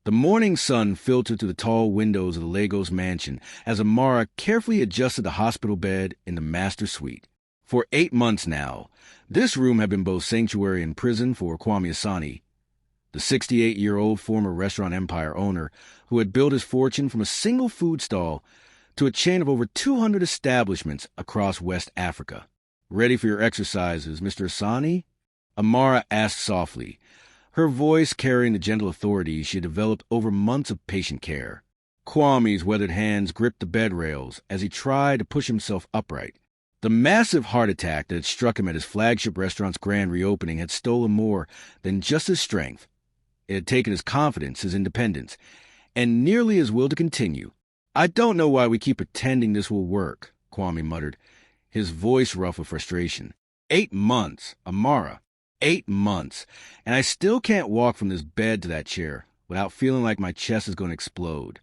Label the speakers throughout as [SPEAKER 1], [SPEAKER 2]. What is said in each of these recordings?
[SPEAKER 1] The morning sun filtered through the tall windows of the Lagos mansion as Amara carefully adjusted the hospital bed in the master suite. For 8 months now, this room had been both sanctuary and prison for Kwame Asani, the 68-year-old former restaurant empire owner who had built his fortune from a single food stall to a chain of over 200 establishments across West Africa. "Ready for your exercises, Mr. Asani?" Amara asked softly, her voice carrying the gentle authority she had developed over months of patient care. Kwame's weathered hands gripped the bed rails as he tried to push himself upright. The massive heart attack that had struck him at his flagship restaurant's grand reopening had stolen more than just his strength. It had taken his confidence, his independence, and nearly his will to continue. "I don't know why we keep pretending this will work," Kwame muttered, his voice rough with frustration. 8 months, Amara. 8 months, and I still can't walk from this bed to that chair without feeling like my chest is going to explode.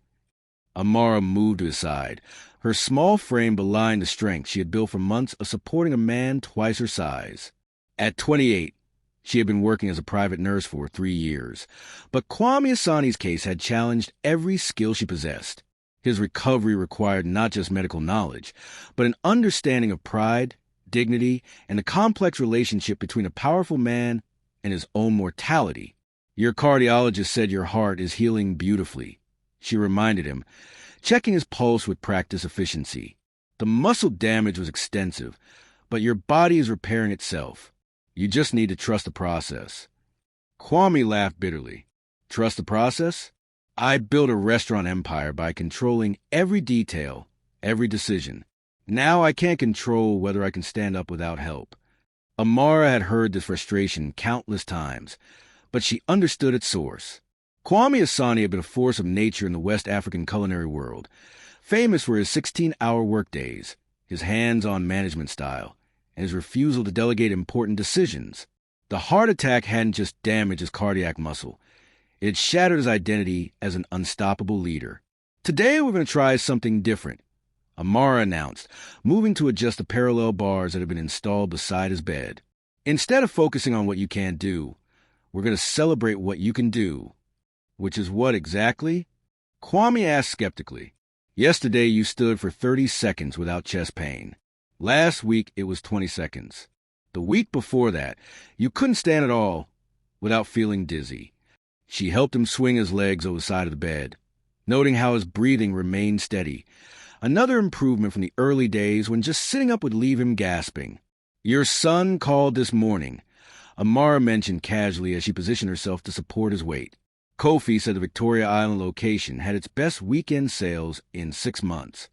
[SPEAKER 1] Amara moved to his side, her small frame belying the strength she had built for months of supporting a man twice her size. At 28, she had been working as a private nurse for 3 years, but Kwame Asani's case had challenged every skill she possessed. His recovery required not just medical knowledge, but an understanding of pride, dignity, and the complex relationship between a powerful man and his own mortality. "Your cardiologist said your heart is healing beautifully," she reminded him, checking his pulse with practiced efficiency. "The muscle damage was extensive, but your body is repairing itself. You just need to trust the process." Kwame laughed bitterly. "Trust the process? I built a restaurant empire by controlling every detail, every decision. Now I can't control whether I can stand up without help." Amara had heard this frustration countless times, but she understood its source. Kwame Asani had been a force of nature in the West African culinary world, famous for his 16-hour workdays, his hands-on management style, and his refusal to delegate important decisions. The heart attack hadn't just damaged his cardiac muscle. It had shattered his identity as an unstoppable leader. "Today we're going to try something different," Amara announced, moving to adjust the parallel bars that had been installed beside his bed. "Instead of focusing on what you can't do, we're going to celebrate what you can do." "Which is what exactly?" Kwame asked skeptically. "Yesterday you stood for 30 seconds without chest pain. Last week it was 20 seconds. The week before that, you couldn't stand at all without feeling dizzy." She helped him swing his legs over the side of the bed, noting how his breathing remained steady. Another improvement from the early days when just sitting up would leave him gasping. "Your son called this morning," Amara mentioned casually as she positioned herself to support his weight. Kofi said the Victoria Island location had its best weekend sales in 6 months.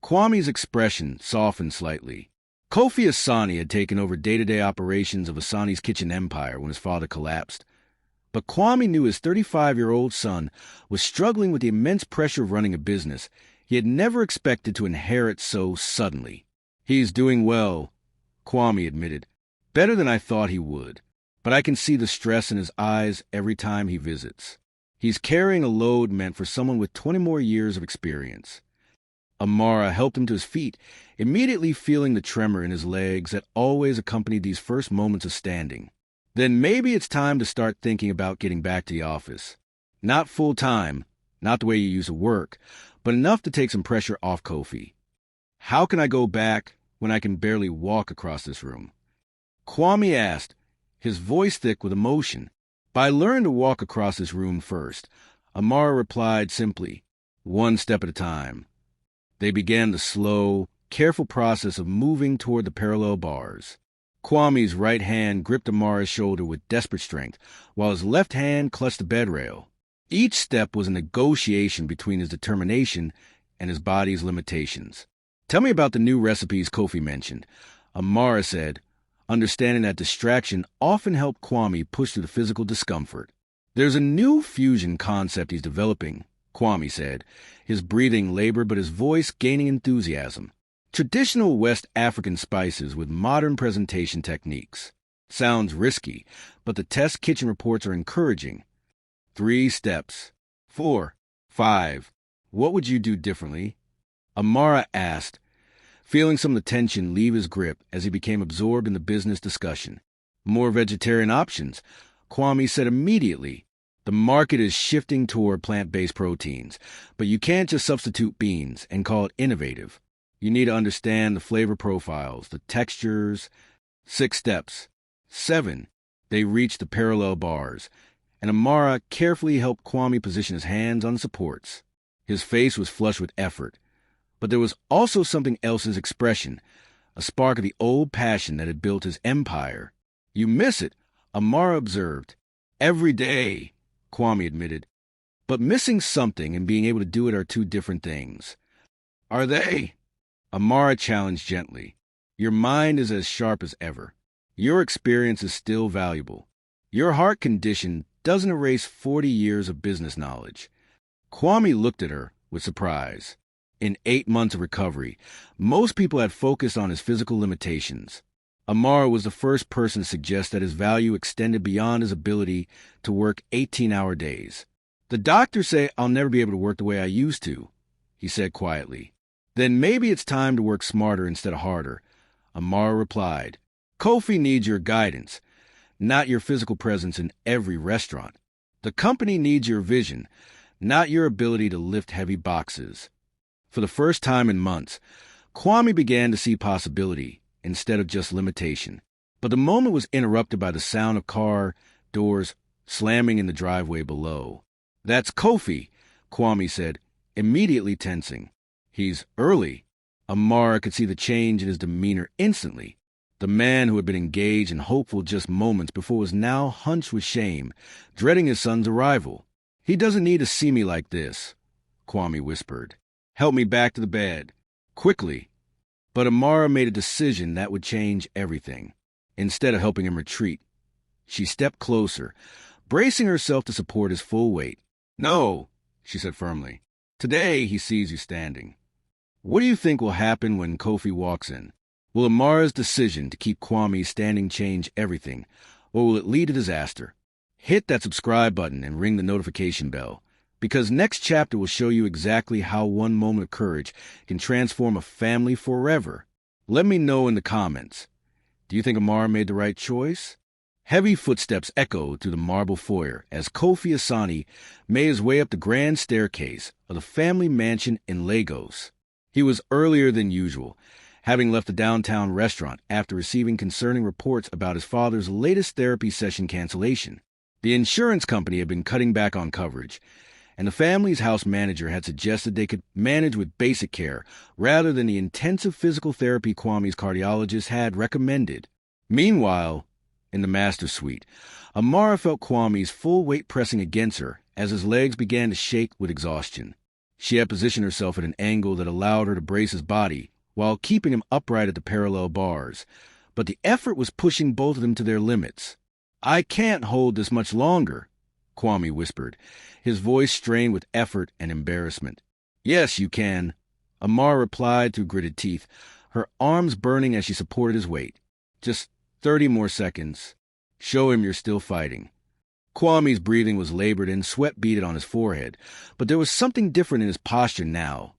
[SPEAKER 1] Kwame's expression softened slightly. Kofi Asani had taken over day-to-day operations of Asani's kitchen empire when his father collapsed. But Kwame knew his 35-year-old son was struggling with the immense pressure of running a business he had never expected to inherit so suddenly. "He's doing well," Kwame admitted. "Better than I thought he would. But I can see the stress in his eyes every time he visits. He's carrying a load meant for someone with 20 more years of experience." Amara helped him to his feet, immediately feeling the tremor in his legs that always accompanied these first moments of standing. "Then maybe it's time to start thinking about getting back to the office. Not full-time, not the way you used to work, but enough to take some pressure off Kofi." "How can I go back when I can barely walk across this room?" Kwame asked, his voice thick with emotion. "By learning to walk across this room first," Amara replied simply, "one step at a time." They began the slow, careful process of moving toward the parallel bars. Kwame's right hand gripped Amara's shoulder with desperate strength, while his left hand clutched the bed rail. Each step was a negotiation between his determination and his body's limitations. "Tell me about the new recipes Kofi mentioned," Amara said, understanding that distraction often helped Kwame push through the physical discomfort. "There's a new fusion concept he's developing," Kwame said, his breathing labored but his voice gaining enthusiasm. "Traditional West African spices with modern presentation techniques. Sounds risky, but the test kitchen reports are encouraging. 3 steps. 4. 5. What would you do differently?" Amara asked, feeling some of the tension leave his grip as he became absorbed in the business discussion. "More vegetarian options," Kwame said immediately, The market is shifting toward plant-based proteins, but you can't just substitute beans and call it innovative. You need to understand the flavor profiles, the textures. 6 steps. 7. They reach the parallel bars, and Amara carefully helped Kwame position his hands on the supports. His face was flushed with effort, but there was also something else in his expression, a spark of the old passion that had built his empire. "You miss it," Amara observed. "Every day," Kwame admitted. "But missing something and being able to do it are two different things." "Are they?" Amara challenged gently. "Your mind is as sharp as ever. Your experience is still valuable. Your heart condition doesn't erase 40 years of business knowledge." Kwame looked at her with surprise. In 8 months of recovery, most people had focused on his physical limitations. Amara was the first person to suggest that his value extended beyond his ability to work 18-hour days. "The doctors say I'll never be able to work the way I used to," he said quietly. "Then maybe it's time to work smarter instead of harder," Amara replied. "Kofi needs your guidance, not your physical presence in every restaurant. The company needs your vision, not your ability to lift heavy boxes." For the first time in months, Kwame began to see possibility instead of just limitation. But the moment was interrupted by the sound of car doors slamming in the driveway below. "That's Kofi," Kwame said, immediately tensing. "He's early." Amara could see the change in his demeanor instantly. The man who had been engaged and hopeful just moments before was now hunched with shame, dreading his son's arrival. "He doesn't need to see me like this," Kwame whispered. "Help me back to the bed. Quickly." But Amara made a decision that would change everything. Instead of helping him retreat, she stepped closer, bracing herself to support his full weight. "No," she said firmly. "Today he sees you standing." What do you think will happen when Kofi walks in? Will Amara's decision to keep Kwame standing change everything, or will it lead to disaster? Hit that subscribe button and ring the notification bell, because next chapter will show you exactly how one moment of courage can transform a family forever. Let me know in the comments. Do you think Amara made the right choice? Heavy footsteps echoed through the marble foyer as Kofi Asani made his way up the grand staircase of the family mansion in Lagos. He was earlier than usual, having left the downtown restaurant after receiving concerning reports about his father's latest therapy session cancellation. The insurance company had been cutting back on coverage, and the family's house manager had suggested they could manage with basic care rather than the intensive physical therapy Kwame's cardiologist had recommended. Meanwhile, in the master suite, Amara felt Kwame's full weight pressing against her as his legs began to shake with exhaustion. She had positioned herself at an angle that allowed her to brace his body while keeping him upright at the parallel bars, but the effort was pushing both of them to their limits. "I can't hold this much longer," Kwame whispered, his voice strained with effort and embarrassment. "Yes, you can," Amara replied through gritted teeth, her arms burning as she supported his weight. "Just 30 more seconds. Show him you're still fighting." Kwame's breathing was labored and sweat beaded on his forehead, but there was something different in his posture now,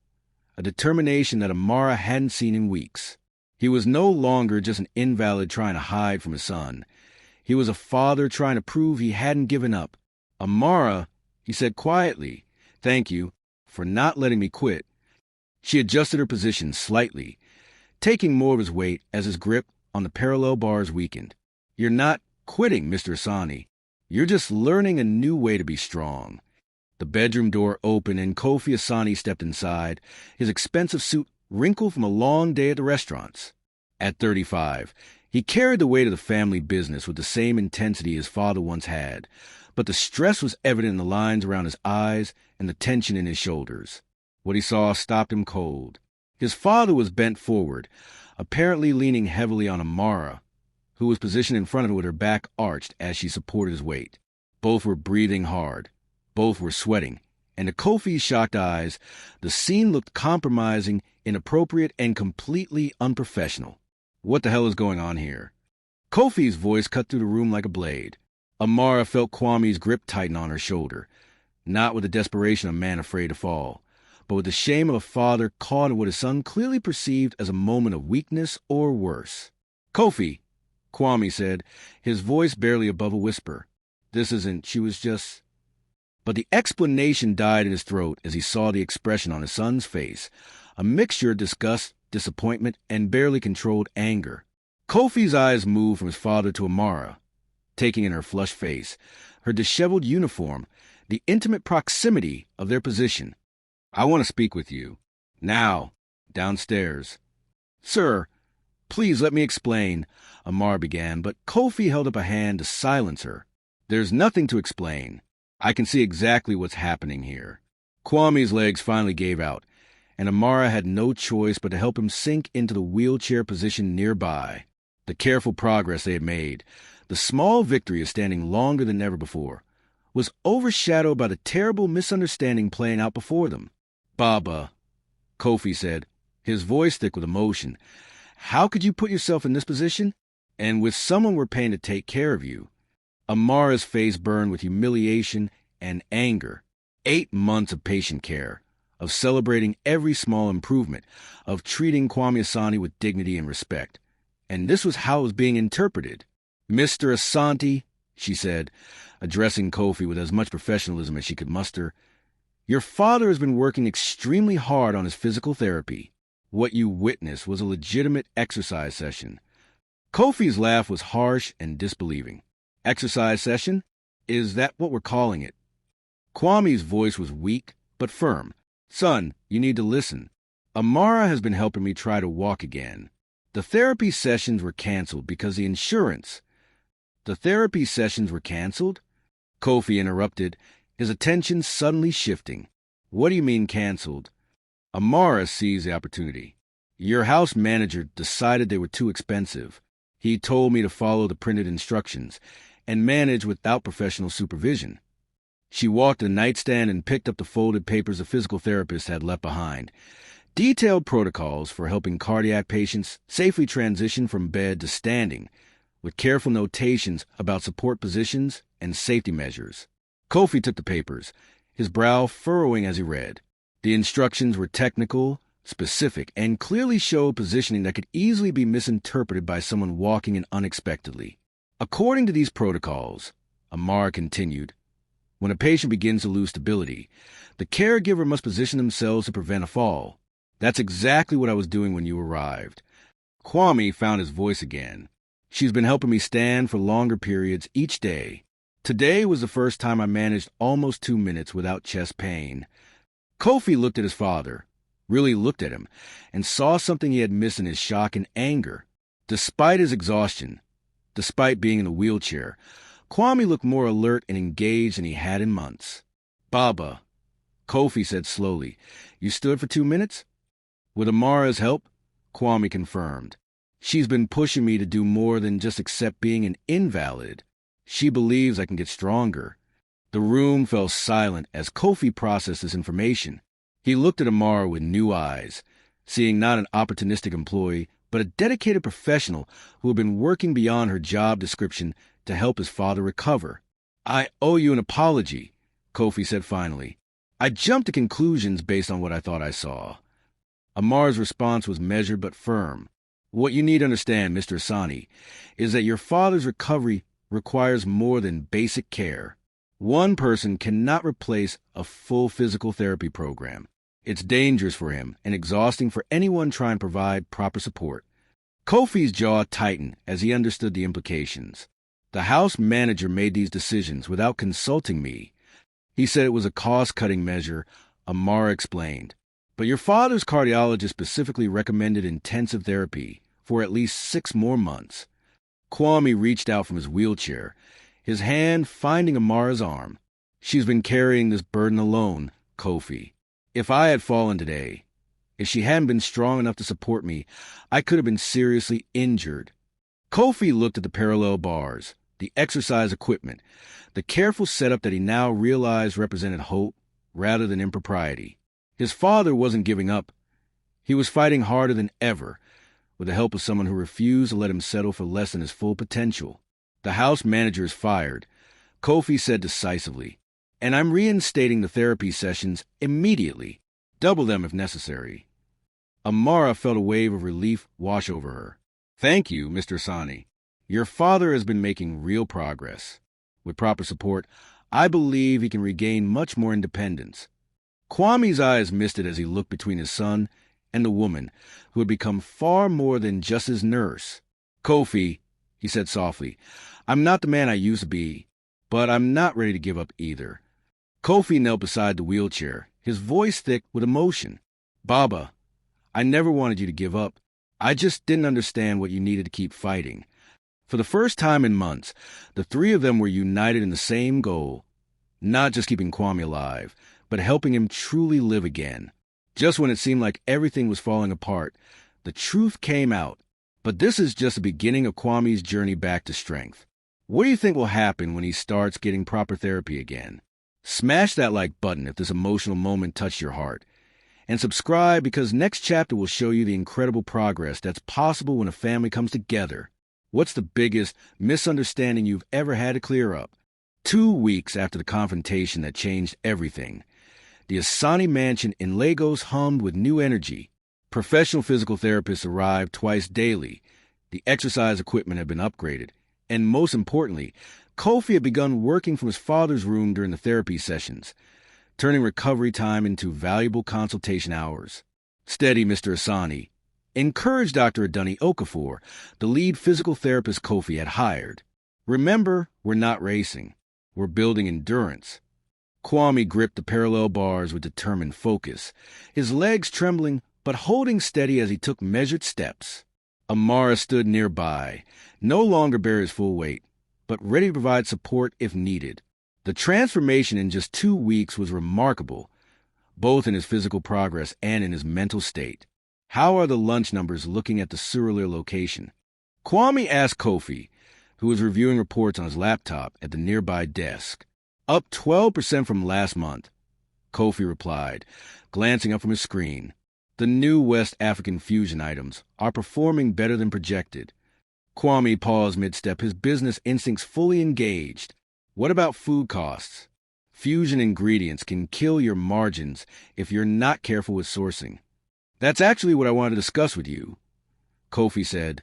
[SPEAKER 1] a determination that Amara hadn't seen in weeks. He was no longer just an invalid trying to hide from his son. He was a father trying to prove he hadn't given up. "Amara," he said quietly, "thank you for not letting me quit." She adjusted her position slightly, taking more of his weight as his grip on the parallel bars weakened. "You're not quitting, Mr. Asani. You're just learning a new way to be strong." The bedroom door opened and Kofi Asani stepped inside, his expensive suit wrinkled from a long day at the restaurants. At 35, he carried the weight of the family business with the same intensity his father once had, but the stress was evident in the lines around his eyes and the tension in his shoulders. What he saw stopped him cold. His father was bent forward, apparently leaning heavily on Amara, who was positioned in front of him with her back arched as she supported his weight. Both were breathing hard. Both were sweating, and to Kofi's shocked eyes, the scene looked compromising, inappropriate, and completely unprofessional. What the hell is going on here? Kofi's voice cut through the room like a blade. Amara felt Kwame's grip tighten on her shoulder, not with the desperation of a man afraid to fall, but with the shame of a father caught in what his son clearly perceived as a moment of weakness or worse. "Kofi," Kwame said, his voice barely above a whisper. "This isn't," she was just... But the explanation died in his throat as he saw the expression on his son's face, a mixture of disgust, disappointment, and barely controlled anger. Kofi's eyes moved from his father to Amara, taking in her flushed face, her disheveled uniform, the intimate proximity of their position. "I want to speak with you. Now, downstairs." "Sir, please let me explain," Amara began, but Kofi held up a hand to silence her. "There's nothing to explain. I can see exactly what's happening here." Kwame's legs finally gave out, and Amara had no choice but to help him sink into the wheelchair position nearby. The careful progress they had made, the small victory of standing longer than ever before, was overshadowed by the terrible misunderstanding playing out before them. "Baba," Kofi said, his voice thick with emotion, "how could you put yourself in this position? And with someone we're paying to take care of you?" Amara's face burned with humiliation and anger. 8 months of patient care, of celebrating every small improvement, of treating Kwame Asante with dignity and respect. And this was how it was being interpreted. "Mr. Asante," she said, addressing Kofi with as much professionalism as she could muster, "your father has been working extremely hard on his physical therapy. What you witnessed was a legitimate exercise session." Kofi's laugh was harsh and disbelieving. "Exercise session? Is that what we're calling it?" Kwame's voice was weak but firm. "Son, you need to listen. Amara has been helping me try to walk again. The therapy sessions were canceled because the insurance—" "The therapy sessions were canceled?" Kofi interrupted, his attention suddenly shifting. "What do you mean canceled?" Amara seized the opportunity. "Your house manager decided they were too expensive. He told me to follow the printed instructions and manage without professional supervision." She walked to the nightstand and picked up the folded papers the physical therapist had left behind. Detailed protocols for helping cardiac patients safely transition from bed to standing, with careful notations about support positions and safety measures. Kofi took the papers, his brow furrowing as he read. The instructions were technical, specific, and clearly showed positioning that could easily be misinterpreted by someone walking in unexpectedly. "According to these protocols," Amara continued, "when a patient begins to lose stability, the caregiver must position themselves to prevent a fall. That's exactly what I was doing when you arrived." Kwame found his voice again. "She's been helping me stand for longer periods each day. Today was the first time I managed almost 2 minutes without chest pain." Kofi looked at his father, really looked at him, and saw something he had missed in his shock and anger. Despite his exhaustion, despite being in a wheelchair, Kwame looked more alert and engaged than he had in months. "Baba," Kofi said slowly, "you stood for 2 minutes?" "With Amara's help," Kwame confirmed. "She's been pushing me to do more than just accept being an invalid. She believes I can get stronger." The room fell silent as Kofi processed this information. He looked at Amara with new eyes, seeing not an opportunistic employee, but a dedicated professional who had been working beyond her job description to help his father recover. "I owe you an apology," Kofi said finally. "I jumped to conclusions based on what I thought I saw." Amara's response was measured but firm. "What you need to understand, Mr. Asante, is that your father's recovery requires more than basic care. One person cannot replace a full physical therapy program. It's dangerous for him and exhausting for anyone trying to provide proper support." Kofi's jaw tightened as he understood the implications. "The house manager made these decisions without consulting me. He said it was a cost-cutting measure," Amara explained. "But your father's cardiologist specifically recommended intensive therapy for at least 6 more months." Kwame reached out from his wheelchair, his hand finding Amara's arm. "She's been carrying this burden alone, Kofi. If I had fallen today, if she hadn't been strong enough to support me, I could have been seriously injured." Kofi looked at the parallel bars, the exercise equipment, the careful setup that he now realized represented hope rather than impropriety. His father wasn't giving up. He was fighting harder than ever, with the help of someone who refused to let him settle for less than his full potential. "The house manager is fired," Kofi said decisively, "and I'm reinstating the therapy sessions immediately. Double them if necessary." Amara felt a wave of relief wash over her. "Thank you, Mr. Asante. Your father has been making real progress. With proper support, I believe he can regain much more independence. Kwame's eyes misted as he looked between his son and the woman, who had become far more than just his nurse. Kofi, he said softly, I'm not the man I used to be, but I'm not ready to give up either. Kofi knelt beside the wheelchair, his voice thick with emotion. Baba, I never wanted you to give up. I just didn't understand what you needed to keep fighting. For the first time in months, the three of them were united in the same goal, not just keeping Kwame alive, but helping him truly live again. Just when it seemed like everything was falling apart, the truth came out. But this is just the beginning of Kwame's journey back to strength. What do you think will happen when he starts getting proper therapy again? Smash that like button if this emotional moment touched your heart. And subscribe because next chapter will show you the incredible progress that's possible when a family comes together. What's the biggest misunderstanding you've ever had to clear up? 2 weeks after the confrontation that changed everything, the Asani mansion in Lagos hummed with new energy. Professional physical therapists arrived twice daily. The exercise equipment had been upgraded. And most importantly, Kofi had begun working from his father's room during the therapy sessions, turning recovery time into valuable consultation hours. Steady, Mr. Asani. Encourage Dr. Adunni Okafor, the lead physical therapist Kofi had hired. Remember, we're not racing. We're building endurance. Kwame gripped the parallel bars with determined focus, his legs trembling but holding steady as he took measured steps. Amara stood nearby, no longer bear his full weight, but ready to provide support if needed. The transformation in just 2 weeks was remarkable, both in his physical progress and in his mental state. How are the lunch numbers looking at the Surreal location? Kwame asked Kofi, who was reviewing reports on his laptop at the nearby desk. Up 12% from last month, Kofi replied, glancing up from his screen. The new West African fusion items are performing better than projected. Kwame paused mid-step, his business instincts fully engaged. What about food costs? Fusion ingredients can kill your margins if you're not careful with sourcing. That's actually what I wanted to discuss with you, Kofi said,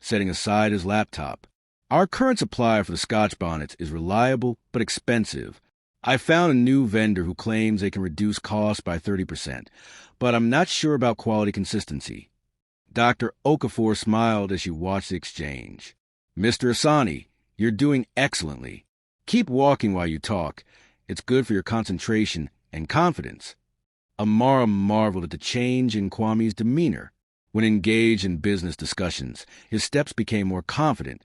[SPEAKER 1] setting aside his laptop. Our current supplier for the Scotch bonnets is reliable but expensive. I found a new vendor who claims they can reduce costs by 30%, but I'm not sure about quality consistency. Dr. Okafor smiled as she watched the exchange. Mr. Asani, you're doing excellently. Keep walking while you talk. It's good for your concentration and confidence. Amara marveled at the change in Kwame's demeanor. When engaged in business discussions, his steps became more confident,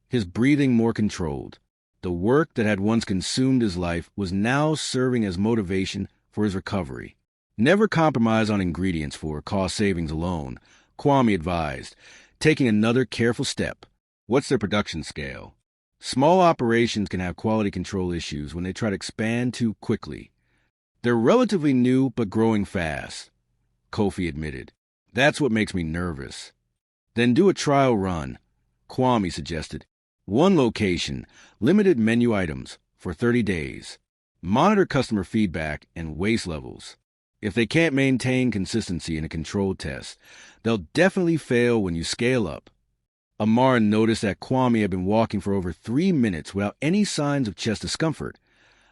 [SPEAKER 1] his breathing more controlled. The work that had once consumed his life was now serving as motivation for his recovery. Never compromise on ingredients for cost savings alone, Kwame advised, taking another careful step. What's their production scale? Small operations can have quality control issues when they try to expand too quickly. They're relatively new but growing fast, Kofi admitted. That's what makes me nervous. Then do a trial run, Kwame suggested. 1 location, limited menu items, for 30 days. Monitor customer feedback and waste levels. If they can't maintain consistency in a controlled test, they'll definitely fail when you scale up. Amara noticed that Kwame had been walking for over 3 minutes without any signs of chest discomfort,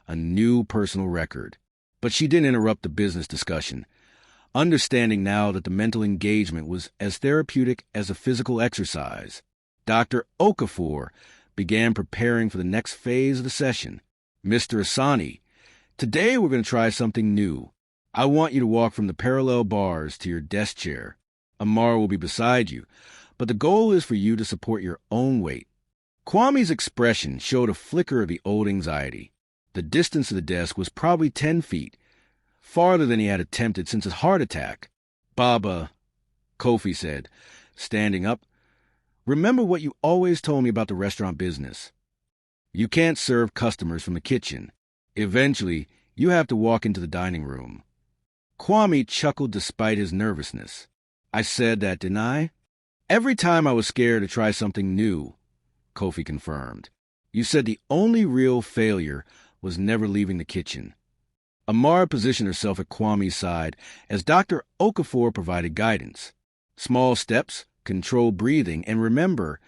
[SPEAKER 1] a new personal record. But she didn't interrupt the business discussion, understanding now that the mental engagement was as therapeutic as the physical exercise. Dr. Okafor began preparing for the next phase of the session. Mr. Asani, today we're going to try something new. I want you to walk from the parallel bars to your desk chair. Amara will be beside you, but the goal is for you to support your own weight. Kwame's expression showed a flicker of the old anxiety. The distance to the desk was probably 10 feet, farther than he had attempted since his heart attack. Baba, Kofi said, standing up, remember what you always told me about the restaurant business. You can't serve customers from the kitchen. Eventually, you have to walk into the dining room. Kwame chuckled despite his nervousness. I said that, didn't I? Every time I was scared to try something new, Kofi confirmed. You said the only real failure was never leaving the kitchen. Amara positioned herself at Kwame's side as Dr. Okafor provided guidance. Small steps, controlled breathing, and remember,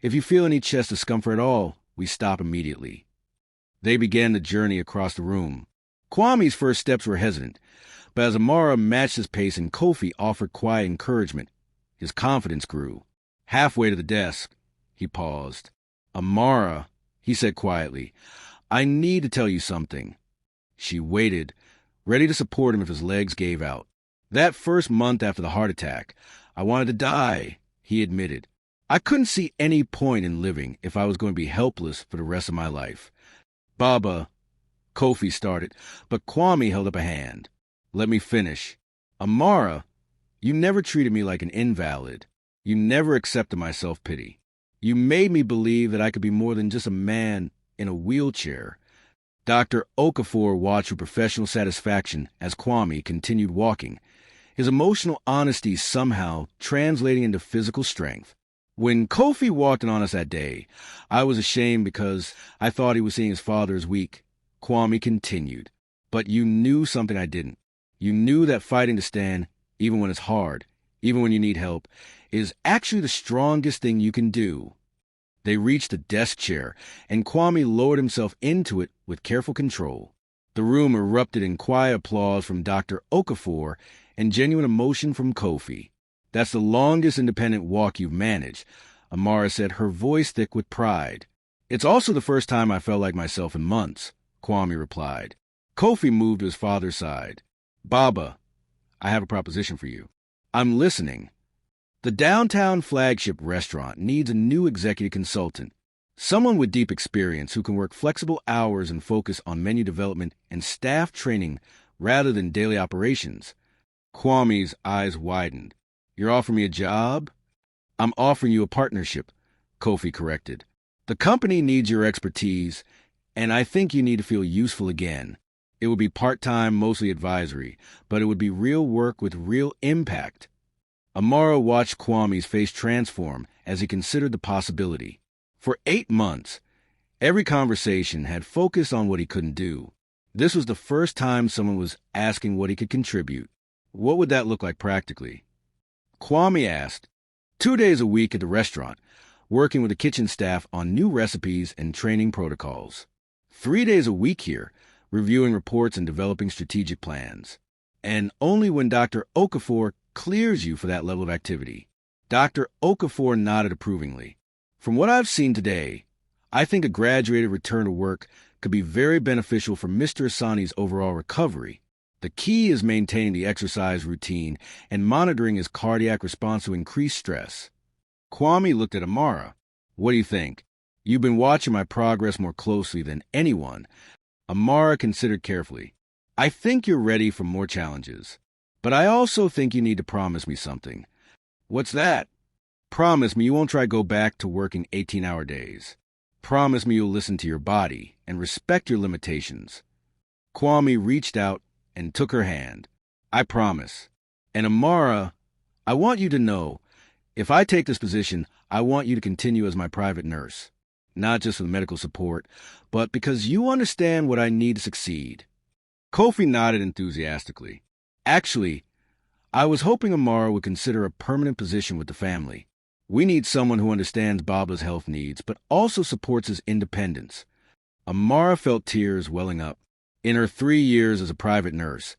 [SPEAKER 1] if you feel any chest discomfort at all, we stop immediately. They began the journey across the room. Kwame's first steps were hesitant, but as Amara matched his pace and Kofi offered quiet encouragement, his confidence grew. Halfway to the desk, he paused. Amara, he said quietly, I need to tell you something. She waited, ready to support him if his legs gave out. That first month after the heart attack, I wanted to die, he admitted. I couldn't see any point in living if I was going to be helpless for the rest of my life. Baba, Kofi started, but Kwame held up a hand. Let me finish. Amara, you never treated me like an invalid. You never accepted my self-pity. You made me believe that I could be more than just a man in a wheelchair. Dr. Okafor watched with professional satisfaction as Kwame continued walking, his emotional honesty somehow translating into physical strength. When Kofi walked in on us that day, I was ashamed because I thought he was seeing his father as weak. Kwame continued. But you knew something I didn't. You knew that fighting to stand, even when it's hard, even when you need help, is actually the strongest thing you can do. They reached the desk chair, and Kwame lowered himself into it with careful control. The room erupted in quiet applause from Dr. Okafor and genuine emotion from Kofi. That's the longest independent walk you've managed, Amara said, her voice thick with pride. It's also the first time I felt like myself in months, Kwame replied. Kofi moved to his father's side. Baba, I have a proposition for you. I'm listening. The downtown flagship restaurant needs a new executive consultant, someone with deep experience who can work flexible hours and focus on menu development and staff training rather than daily operations. Kwame's eyes widened. You're offering me a job? I'm offering you a partnership, Kofi corrected. The company needs your expertise, and I think you need to feel useful again. It would be part-time, mostly advisory, but it would be real work with real impact. Amara watched Kwame's face transform as he considered the possibility. For 8 months, every conversation had focused on what he couldn't do. This was the first time someone was asking what he could contribute. What would that look like practically? Kwame asked. 2 days a week at the restaurant, working with the kitchen staff on new recipes and training protocols. 3 days a week here, reviewing reports and developing strategic plans. And only when Dr. Okafor clears you for that level of activity. Dr. Okafor nodded approvingly. From what I've seen today, I think a graduated return to work could be very beneficial for Mr. Asani's overall recovery. The key is maintaining the exercise routine and monitoring his cardiac response to increased stress. Kwame looked at Amara. What do you think? You've been watching my progress more closely than anyone. Amara considered carefully. I think you're ready for more challenges. But I also think you need to promise me something. What's that? Promise me you won't try to go back to working 18-hour days. Promise me you'll listen to your body and respect your limitations. Kwame reached out and took her hand. I promise. And Amara, I want you to know, if I take this position, I want you to continue as my private nurse. Not just for the medical support, but because you understand what I need to succeed. Kofi nodded enthusiastically. Actually, I was hoping Amara would consider a permanent position with the family. We need someone who understands Baba's health needs, but also supports his independence. Amara felt tears welling up. In her 3 years as a private nurse,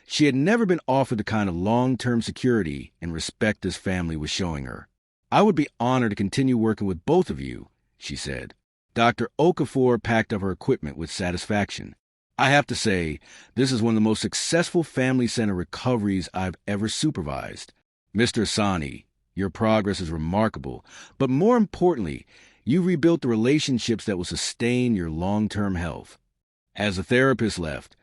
[SPEAKER 1] she had never been offered the kind of long-term security and respect this family was showing her. I would be honored to continue working with both of you, she said. Dr. Okafor packed up her equipment with satisfaction. I have to say, this is one of the most successful family center recoveries I've ever supervised. Mr. Asani, your progress is remarkable, but more importantly, you rebuilt the relationships that will sustain your long-term health. As the therapist left,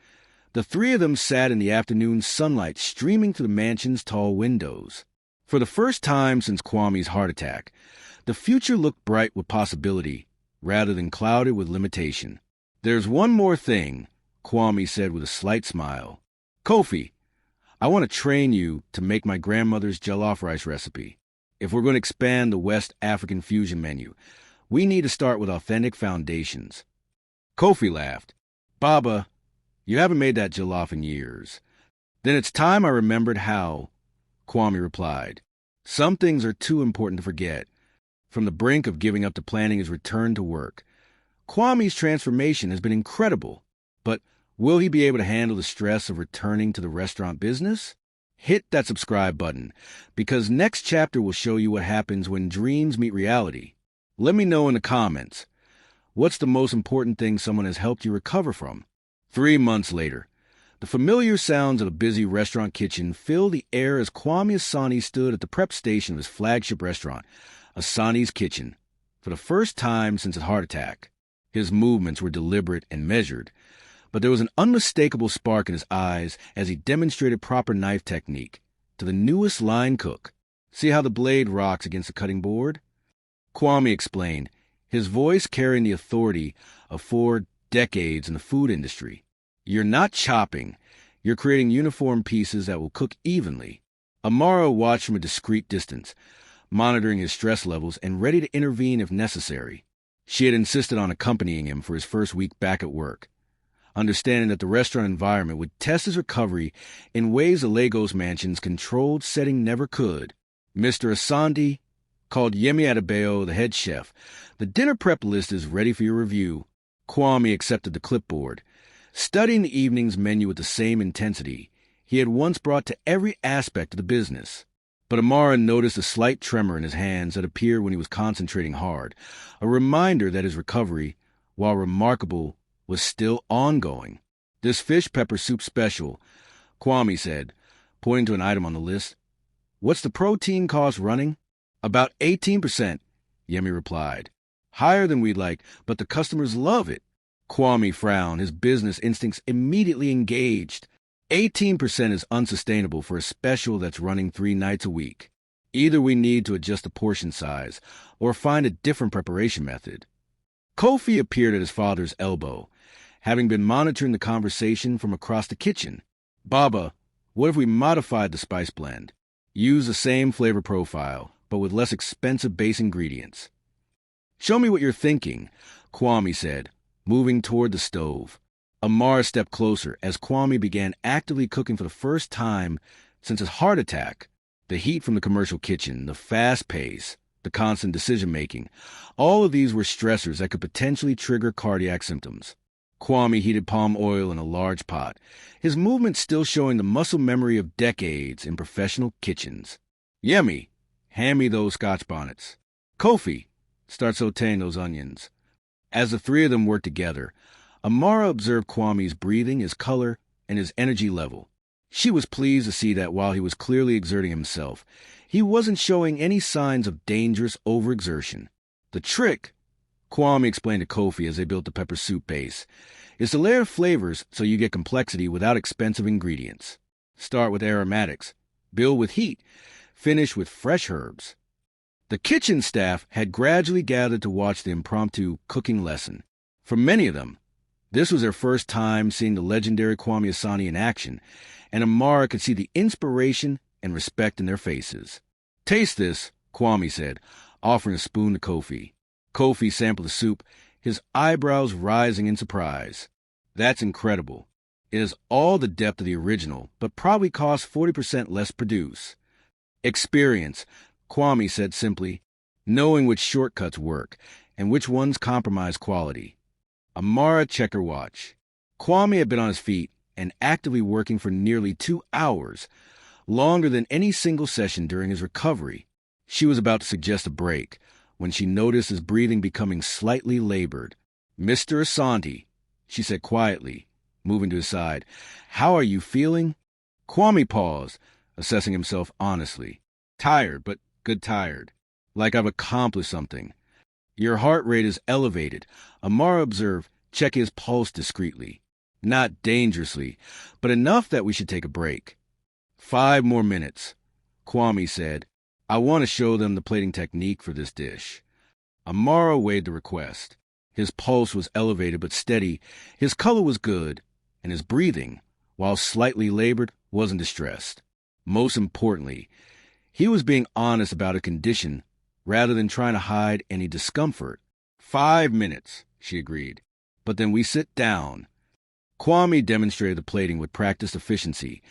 [SPEAKER 1] the three of them sat in the afternoon sunlight streaming through the mansion's tall windows. For the first time since Kwame's heart attack, the future looked bright with possibility rather than clouded with limitation. There's one more thing, Kwame said with a slight smile. Kofi, I want to train you to make my grandmother's jollof rice recipe. If we're going to expand the West African fusion menu, we need to start with authentic foundations. Kofi laughed. Baba, you haven't made that jollof in years. Then it's time I remembered how, Kwame replied. Some things are too important to forget. From the brink of giving up to planning his return to work, Kwame's transformation has been incredible, but will he be able to handle the stress of returning to the restaurant business? Hit that subscribe button, because next chapter will show you what happens when dreams meet reality. Let me know in the comments, what's the most important thing someone has helped you recover from? 3 months later, the familiar sounds of a busy restaurant kitchen fill the air as Kwame Asani stood at the prep station of his flagship restaurant, Asani's Kitchen, for the first time since his heart attack. His movements were deliberate and measured, but there was an unmistakable spark in his eyes as he demonstrated proper knife technique to the newest line cook. See how the blade rocks against the cutting board? Kwame explained, his voice carrying the authority of 4 decades in the food industry. You're not chopping, you're creating uniform pieces that will cook evenly. Amara watched from a discreet distance, monitoring his stress levels and ready to intervene if necessary. She had insisted on accompanying him for his first week back at work, understanding that the restaurant environment would test his recovery in ways the Lagos mansion's controlled setting never could. Mr. Asandi called Yemi Adebayo the head chef. The dinner prep list is ready for your review. Kwame accepted the clipboard, studying the evening's menu with the same intensity he had once brought to every aspect of the business. But Amara noticed a slight tremor in his hands that appeared when he was concentrating hard, a reminder that his recovery, while remarkable, was still ongoing. This fish pepper soup special, Kwame said, pointing to an item on the list. What's the protein cost running? About 18%, Yemi replied. Higher than we'd like, but the customers love it. Kwame frowned, his business instincts immediately engaged. 18% is unsustainable for a special that's running 3 nights a week. Either we need to adjust the portion size or find a different preparation method. Kofi appeared at his father's elbow, having been monitoring the conversation from across the kitchen. Baba, what if we modified the spice blend? Use the same flavor profile, but with less expensive base ingredients. Show me what you're thinking, Kwame said, moving toward the stove. Amara stepped closer as Kwame began actively cooking for the first time since his heart attack. The heat from the commercial kitchen, the fast pace, the constant decision-making, all of these were stressors that could potentially trigger cardiac symptoms. Kwame heated palm oil in a large pot, his movements still showing the muscle memory of decades in professional kitchens. Yemi, hand me those Scotch bonnets. Kofi, start sautéing those onions. As the 3 of them worked together, Amara observed Kwame's breathing, his color, and his energy level. She was pleased to see that while he was clearly exerting himself, he wasn't showing any signs of dangerous overexertion. The trick, Kwame explained to Kofi as they built the pepper soup base, is to layer flavors so you get complexity without expensive ingredients. Start with aromatics, build with heat, finish with fresh herbs. The kitchen staff had gradually gathered to watch the impromptu cooking lesson. For many of them, this was their first time seeing the legendary Kwame Asani in action, and Amara could see the inspiration and respect in their faces. Taste this, Kwame said, offering a spoon to Kofi. Kofi sampled the soup, his eyebrows rising in surprise. That's incredible. It has all the depth of the original, but probably costs 40% less to produce. Experience, Kwame said simply, knowing which shortcuts work and which ones compromise quality. Amara checked her watch. Kwame had been on his feet and actively working for nearly 2 hours, longer than any single session during his recovery. She was about to suggest a break when she noticed his breathing becoming slightly labored. Mr. Asante, she said quietly, moving to his side, how are you feeling? Kwame paused, assessing himself honestly. Tired, but good tired. Like I've accomplished something. Your heart rate is elevated, Amara observed, checking his pulse discreetly. Not dangerously, but enough that we should take a break. 5 more minutes, Kwame said. I want to show them the plating technique for this dish. Amara weighed the request. His pulse was elevated but steady, his color was good, and his breathing, while slightly labored, wasn't distressed. Most importantly, he was being honest about a condition rather than trying to hide any discomfort. 5 minutes, she agreed. But then we sit down. Kwame demonstrated the plating with practiced efficiency,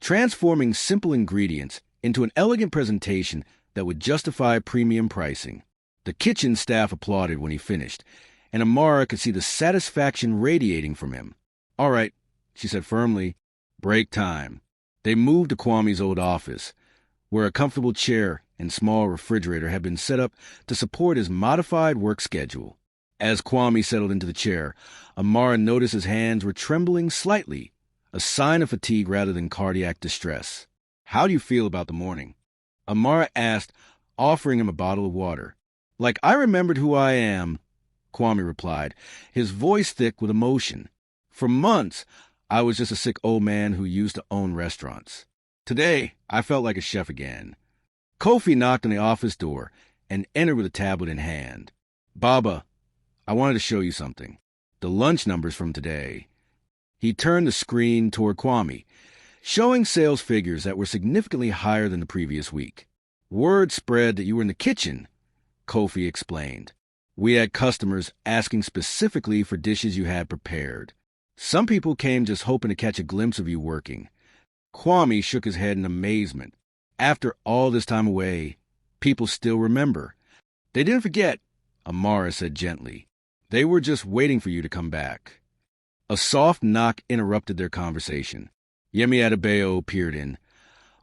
[SPEAKER 1] transforming simple ingredients into an elegant presentation that would justify premium pricing. The kitchen staff applauded when he finished, and Amara could see the satisfaction radiating from him. "All right," she said firmly. "Break time." They moved to Kwame's old office, where a comfortable chair and small refrigerator had been set up to support his modified work schedule. As Kwame settled into the chair, Amara noticed his hands were trembling slightly, a sign of fatigue rather than cardiac distress. "How do you feel about the morning?" Amara asked, offering him a bottle of water. "Like I remembered who I am," Kwame replied, his voice thick with emotion. "For months, I was just a sick old man who used to own restaurants. Today, I felt like a chef again." Kofi knocked on the office door and entered with a tablet in hand. "Baba, I wanted to show you something. The lunch numbers from today." He turned the screen toward Kwame, showing sales figures that were significantly higher than the previous week. "Word spread that you were in the kitchen," Kofi explained. "We had customers asking specifically for dishes you had prepared. Some people came just hoping to catch a glimpse of you working." Kwame shook his head in amazement. After all this time away, people still remember. "They didn't forget," Amara said gently. "They were just waiting for you to come back." A soft knock interrupted their conversation. Yemi Adebayo peered in,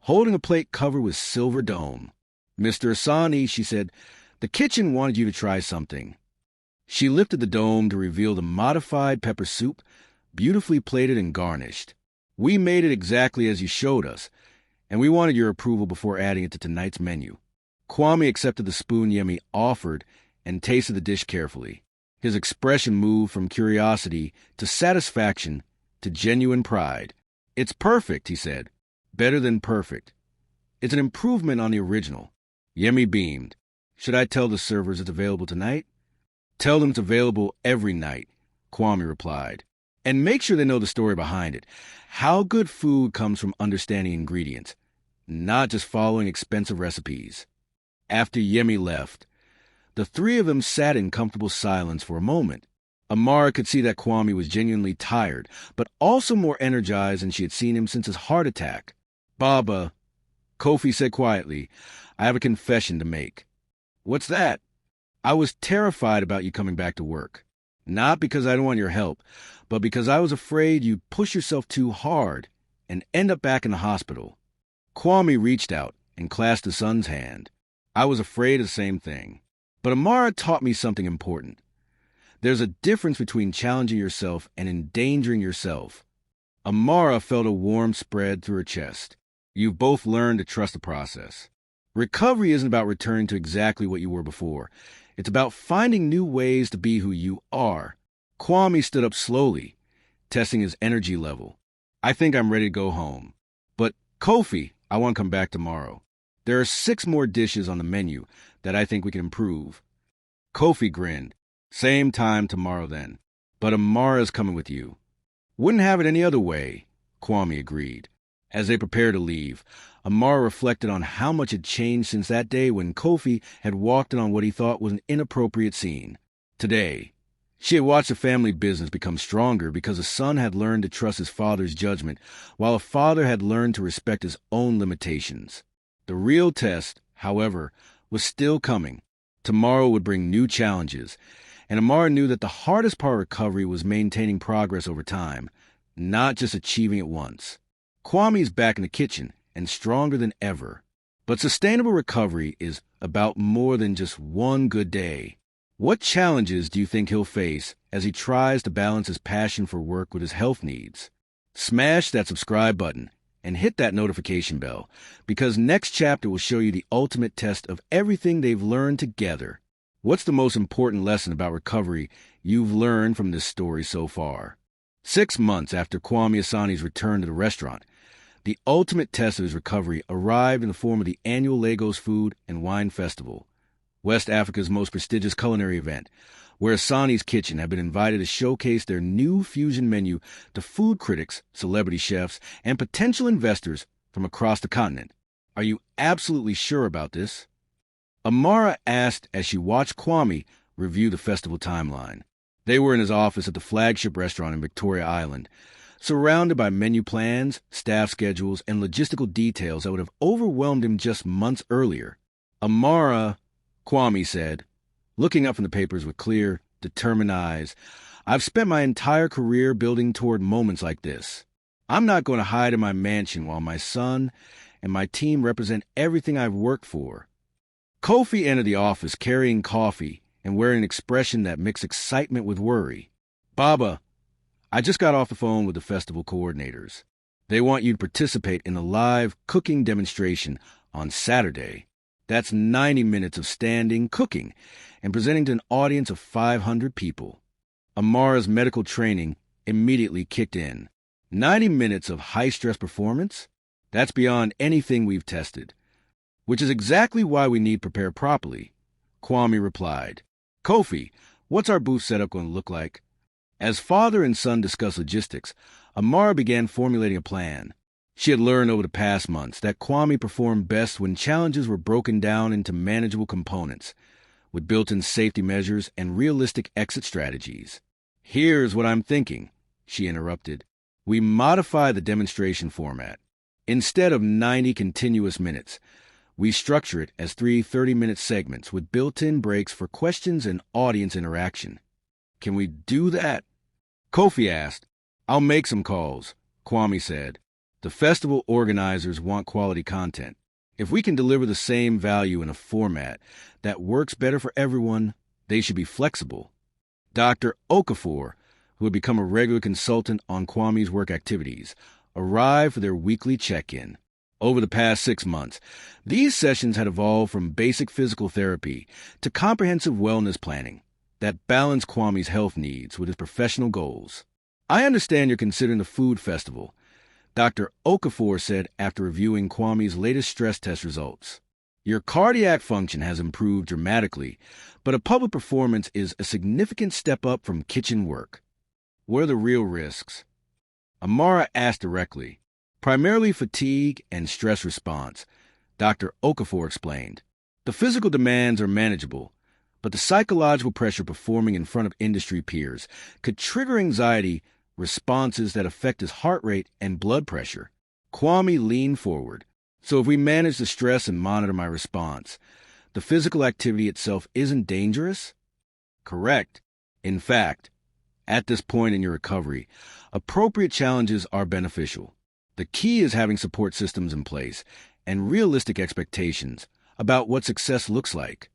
[SPEAKER 1] holding a plate covered with silver dome. "Mr. Asani," she said, "the kitchen wanted you to try something." She lifted the dome to reveal the modified pepper soup, beautifully plated and garnished. "We made it exactly as you showed us, and we wanted your approval before adding it to tonight's menu." Kwame accepted the spoon Yemi offered and tasted the dish carefully. His expression moved from curiosity to satisfaction to genuine pride. "It's perfect," he said. "Better than perfect. It's an improvement on the original." Yemi beamed. "Should I tell the servers it's available tonight?" "Tell them it's available every night," Kwame replied. "And make sure they know the story behind it. How good food comes from understanding ingredients, not just following expensive recipes." After Yemi left, the three of them sat in comfortable silence for a moment. Amara could see that Kwame was genuinely tired, but also more energized than she had seen him since his heart attack. "Baba," Kofi said quietly, "I have a confession to make." "What's that?" "I was terrified about you coming back to work. Not because I didn't want your help, but because I was afraid you'd push yourself too hard and end up back in the hospital." Kwame reached out and clasped his son's hand. "I was afraid of the same thing. But Amara taught me something important. There's a difference between challenging yourself and endangering yourself." Amara felt a warmth spread through her chest. "You've both learned to trust the process. Recovery isn't about returning to exactly what you were before. It's about finding new ways to be who you are." Kwame stood up slowly, testing his energy level. "I think I'm ready to go home. But, Kofi, I want to come back tomorrow. There are 6 more dishes on the menu that I think we can improve." Kofi grinned. "Same time tomorrow then. But Amara's coming with you." "Wouldn't have it any other way," Kwame agreed. As they prepared to leave, Amara reflected on how much had changed since that day when Kofi had walked in on what he thought was an inappropriate scene. Today, she had watched the family business become stronger because a son had learned to trust his father's judgment, while a father had learned to respect his own limitations. The real test, however, was still coming. Tomorrow would bring new challenges, and Amara knew that the hardest part of recovery was maintaining progress over time, not just achieving it once. Kwame's back in the kitchen, and stronger than ever. But sustainable recovery is about more than just one good day. What challenges do you think he'll face as he tries to balance his passion for work with his health needs? Smash that subscribe button and hit that notification bell, because next chapter will show you the ultimate test of everything they've learned together. What's the most important lesson about recovery you've learned from this story so far? 6 months after Kwame Asani's return to the restaurant, the ultimate test of his recovery arrived in the form of the annual Lagos Food and Wine Festival, West Africa's most prestigious culinary event, where Asani's Kitchen had been invited to showcase their new fusion menu to food critics, celebrity chefs, and potential investors from across the continent. "Are you absolutely sure about this?" Amara asked as she watched Kwame review the festival timeline. They were in his office at the flagship restaurant in Victoria Island, surrounded by menu plans, staff schedules, and logistical details that would have overwhelmed him just months earlier. "Amara," Kwame said, looking up from the papers with clear, determined eyes. "I've spent my entire career building toward moments like this. I'm not going to hide in my mansion while my son and my team represent everything I've worked for." Kofi entered the office carrying coffee and wearing an expression that mixed excitement with worry. "Baba, I just got off the phone with the festival coordinators. They want you to participate in a live cooking demonstration on Saturday. That's 90 minutes of standing, cooking, and presenting to an audience of 500 people." Amara's medical training immediately kicked in. 90 minutes of high-stress performance? That's beyond anything we've tested. "Which is exactly why we need to prepare properly," Kwame replied. "Kofi, what's our booth setup going to look like?" As father and son discussed logistics, Amara began formulating a plan. She had learned over the past months that Kwame performed best when challenges were broken down into manageable components, with built-in safety measures and realistic exit strategies. "Here's what I'm thinking," she interrupted. "We modify the demonstration format. Instead of 90 continuous minutes, we structure it as 3 30-minute segments with built-in breaks for questions and audience interaction." "Can we do that?" Kofi asked. "I'll make some calls," Kwame said. "The festival organizers want quality content. If we can deliver the same value in a format that works better for everyone, they should be flexible." Dr. Okafor, who had become a regular consultant on Kwame's work activities, arrived for their weekly check-in. Over the past 6 months, these sessions had evolved from basic physical therapy to comprehensive wellness planning that balanced Kwame's health needs with his professional goals. "I understand you're considering the food festival," Dr. Okafor said after reviewing Kwame's latest stress test results. "Your cardiac function has improved dramatically, but a public performance is a significant step up from kitchen work. What are the real risks?" Amara asked directly. "Primarily fatigue and stress response," Dr. Okafor explained. "The physical demands are manageable, but the psychological pressure performing in front of industry peers could trigger anxiety responses that affect his heart rate and blood pressure." Kwame leaned forward. "So if we manage the stress and monitor my response, the physical activity itself isn't dangerous?" "Correct. In fact, at this point in your recovery, appropriate challenges are beneficial. The key is having support systems in place and realistic expectations about what success looks like."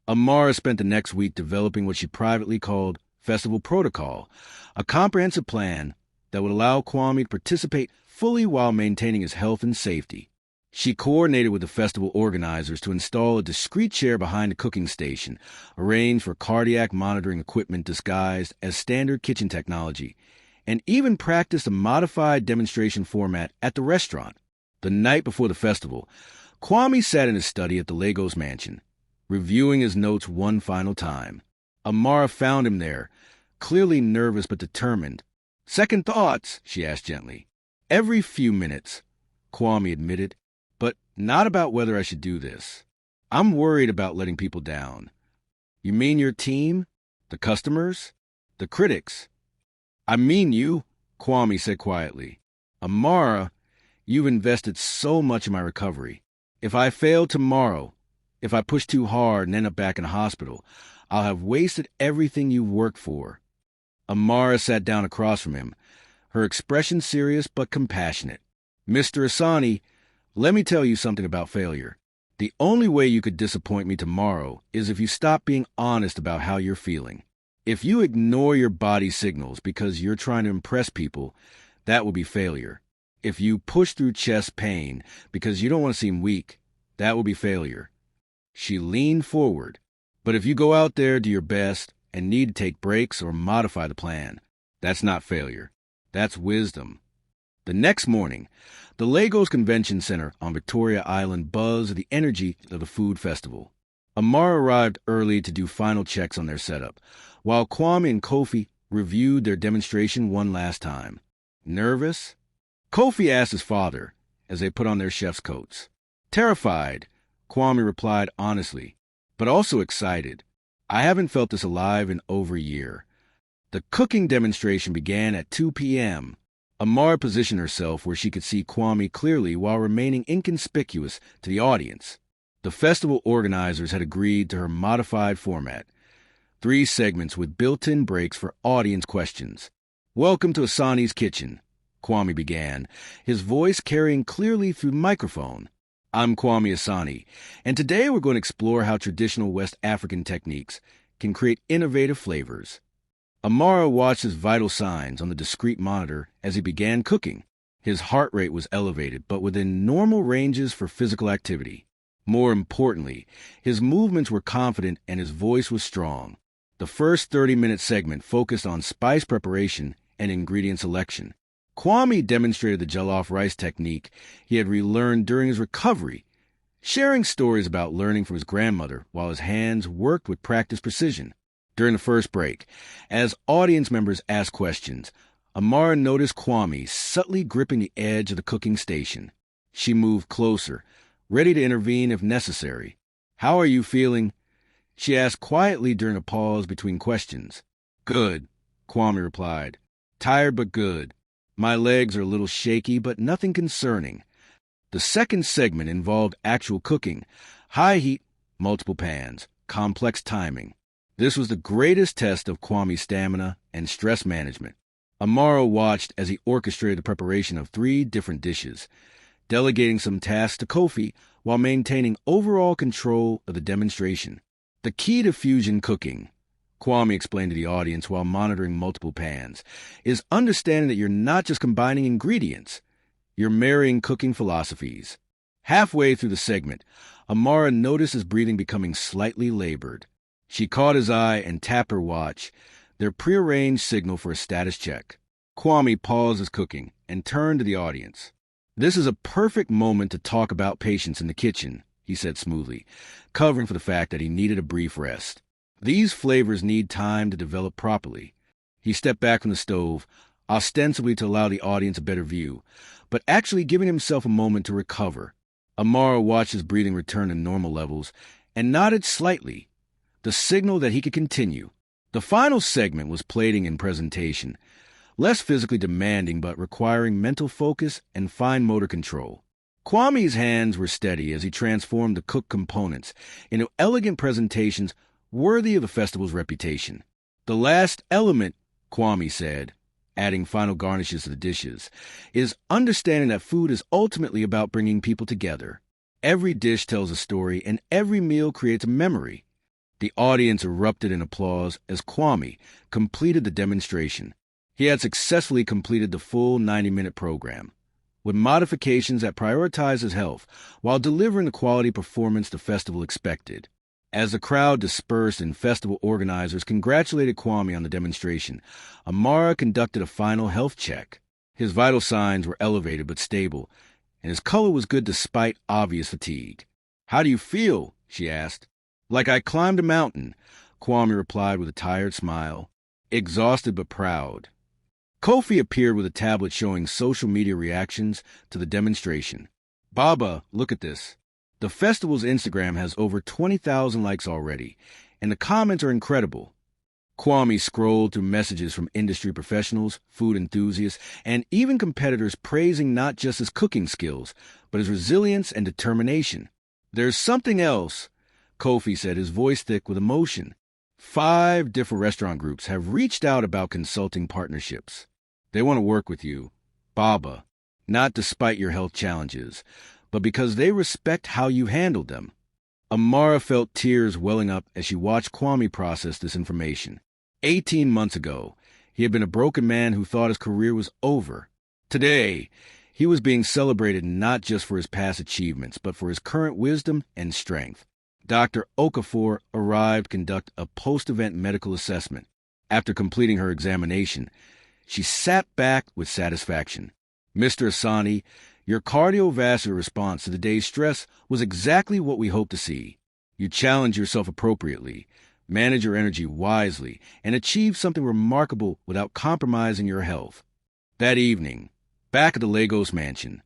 [SPEAKER 1] Amara spent the next week developing what she privately called Festival Protocol, a comprehensive plan that would allow Kwame to participate fully while maintaining his health and safety. She coordinated with the festival organizers to install a discreet chair behind the cooking station, arranged for cardiac monitoring equipment disguised as standard kitchen technology, and even practiced a modified demonstration format at the restaurant. The night before the festival, Kwame sat in his study at the Lagos mansion, reviewing his notes one final time. Amara found him there, clearly nervous but determined. "Second thoughts?" she asked gently. "Every few minutes," Kwame admitted, "but not about whether I should do this. I'm worried about letting people down." "You mean your team? The customers? The critics?" "I mean you," Kwame said quietly. "Amara, you've invested so much in my recovery. If I fail tomorrow, if I push too hard and end up back in a hospital, I'll have wasted everything you've worked for." Amara sat down across from him, her expression serious but compassionate. "Mr. Asani, let me tell you something about failure. The only way you could disappoint me tomorrow is if you stop being honest about how you're feeling. If you ignore your body signals because you're trying to impress people, that will be failure. If you push through chest pain because you don't want to seem weak, that will be failure." She leaned forward. "But if you go out there, do your best, and need to take breaks or modify the plan, that's not failure. That's wisdom." The next morning, the Lagos Convention Center on Victoria Island buzzed with the energy of the food festival. Amara arrived early to do final checks on their setup, while Kwame and Kofi reviewed their demonstration one last time. "Nervous?" Kofi asked his father as they put on their chef's coats. "Terrified," Kwame replied honestly, "but also excited. I haven't felt this alive in over a year." The cooking demonstration began at 2 p.m. Amara positioned herself where she could see Kwame clearly while remaining inconspicuous to the audience. The festival organizers had agreed to her modified format. 3 segments with built-in breaks for audience questions. Welcome to Asani's Kitchen, Kwame began, his voice carrying clearly through the microphone. I'm Kwame Asani, and today we're going to explore how traditional West African techniques can create innovative flavors. Amara watched his vital signs on the discreet monitor as he began cooking. His heart rate was elevated, but within normal ranges for physical activity. More importantly, his movements were confident and his voice was strong. The first 30-minute segment focused on spice preparation and ingredient selection. Kwame demonstrated the jollof rice technique he had relearned during his recovery, sharing stories about learning from his grandmother while his hands worked with practiced precision. During the first break, as audience members asked questions, Amara noticed Kwame subtly gripping the edge of the cooking station. She moved closer, ready to intervene if necessary. "How are you feeling?" she asked quietly during a pause between questions. "Good," Kwame replied. "Tired but good. My legs are a little shaky, but nothing concerning." The second segment involved actual cooking, high heat, multiple pans, complex timing. This was the greatest test of Kwame's stamina and stress management. Amara watched as he orchestrated the preparation of 3 different dishes, delegating some tasks to Kofi while maintaining overall control of the demonstration. The key to fusion cooking, Kwame explained to the audience while monitoring multiple pans, is understanding that you're not just combining ingredients, you're marrying cooking philosophies. Halfway through the segment, Amara noticed his breathing becoming slightly labored. She caught his eye and tapped her watch, their prearranged signal for a status check. Kwame paused his cooking and turned to the audience. "This is a perfect moment to talk about patience in the kitchen," he said smoothly, covering for the fact that he needed a brief rest. "These flavors need time to develop properly." He stepped back from the stove, ostensibly to allow the audience a better view, but actually giving himself a moment to recover. Amara watched his breathing return to normal levels and nodded slightly, the signal that he could continue. The final segment was plating and presentation, less physically demanding but requiring mental focus and fine motor control. Kwame's hands were steady as he transformed the cooked components into elegant presentations worthy of the festival's reputation. "The last element," Kwame said, adding final garnishes to the dishes, "is understanding that food is ultimately about bringing people together. Every dish tells a story, and every meal creates a memory." The audience erupted in applause as Kwame completed the demonstration. He had successfully completed the full 90-minute program, with modifications that prioritized his health while delivering the quality performance the festival expected. As the crowd dispersed and festival organizers congratulated Kwame on the demonstration, Amara conducted a final health check. His vital signs were elevated but stable, and his color was good despite obvious fatigue. "How do you feel?" she asked. "Like I climbed a mountain," Kwame replied with a tired smile. "Exhausted but proud." Kofi appeared with a tablet showing social media reactions to the demonstration. "Baba, look at this." The festival's Instagram has over 20,000 likes already, and the comments are incredible. Kwame scrolled through messages from industry professionals, food enthusiasts, and even competitors praising not just his cooking skills, but his resilience and determination. "There's something else," Kofi said, his voice thick with emotion. 5 different restaurant groups have reached out about consulting partnerships. They want to work with you, Baba, not despite your health challenges, but because they respect how you handled them. Amara felt tears welling up as she watched Kwame process this information. 18 months ago, he had been a broken man who thought his career was over. Today, he was being celebrated not just for his past achievements, but for his current wisdom and strength. Dr. Okafor arrived to conduct a post-event medical assessment. After completing her examination, she sat back with satisfaction. "Mr. Asani, your cardiovascular response to the day's stress was exactly what we hoped to see. You challenged yourself appropriately, managed your energy wisely, and achieved something remarkable without compromising your health." That evening, back at the Lagos mansion,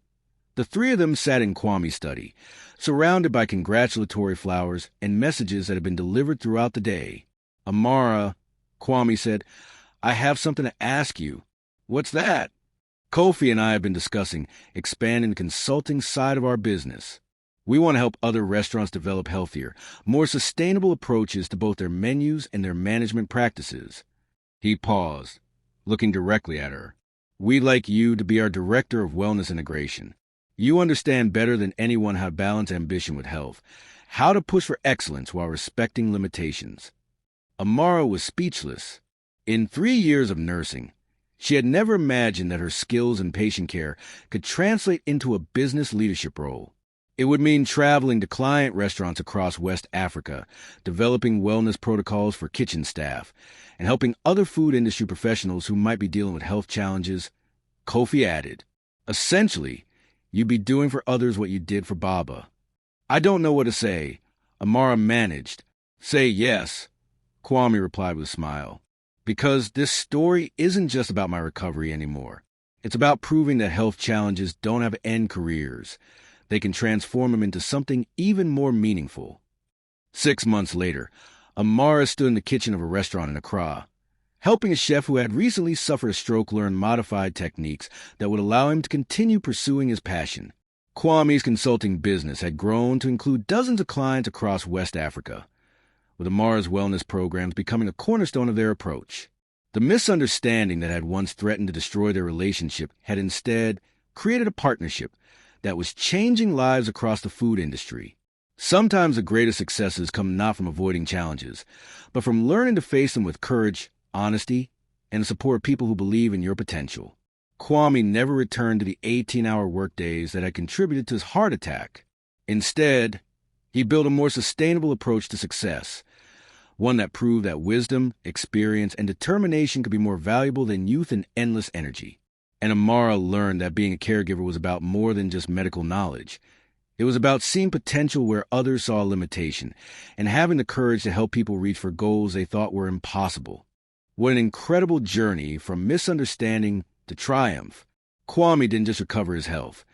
[SPEAKER 1] the 3 of them sat in Kwame's study, surrounded by congratulatory flowers and messages that had been delivered throughout the day. "Amara," Kwame said, "I have something to ask you." "What's that?" "Kofi and I have been discussing expanding the consulting side of our business." We want to help other restaurants develop healthier, more sustainable approaches to both their menus and their management practices. He paused, looking directly at her. We'd like you to be our Director of Wellness Integration. You understand better than anyone how to balance ambition with health, how to push for excellence while respecting limitations. Amara was speechless. In 3 years of nursing, she had never imagined that her skills in patient care could translate into a business leadership role. It would mean traveling to client restaurants across West Africa, developing wellness protocols for kitchen staff, and helping other food industry professionals who might be dealing with health challenges. Kofi added, essentially, you'd be doing for others what you did for Baba. I don't know what to say. Amara managed. Say yes, Kwame replied with a smile. Because this story isn't just about my recovery anymore. It's about proving that health challenges don't have end careers. They can transform them into something even more meaningful. 6 months later, Amara stood in the kitchen of a restaurant in Accra, helping a chef who had recently suffered a stroke learn modified techniques that would allow him to continue pursuing his passion. Kwame's consulting business had grown to include dozens of clients across West Africa, with Amara's wellness programs becoming a cornerstone of their approach. The misunderstanding that had once threatened to destroy their relationship had instead created a partnership that was changing lives across the food industry. Sometimes the greatest successes come not from avoiding challenges, but from learning to face them with courage, honesty, and the support of people who believe in your potential. Kwame never returned to the 18-hour workdays that had contributed to his heart attack. Instead, he built a more sustainable approach to success, one that proved that wisdom, experience, and determination could be more valuable than youth and endless energy. And Amara learned that being a caregiver was about more than just medical knowledge. It was about seeing potential where others saw limitation and having the courage to help people reach for goals they thought were impossible. What an incredible journey from misunderstanding to triumph. Kwame didn't just recover his health.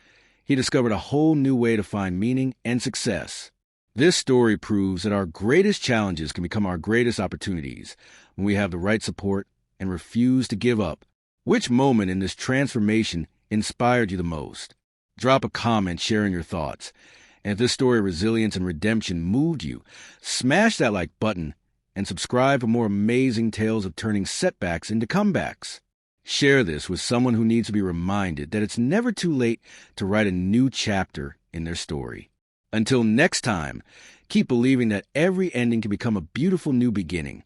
[SPEAKER 1] He discovered a whole new way to find meaning and success. This story proves that our greatest challenges can become our greatest opportunities when we have the right support and refuse to give up. Which moment in this transformation inspired you the most? Drop a comment sharing your thoughts. And if this story of resilience and redemption moved you, smash that like button and subscribe for more amazing tales of turning setbacks into comebacks. Share this with someone who needs to be reminded that it's never too late to write a new chapter in their story. Until next time, keep believing that every ending can become a beautiful new beginning.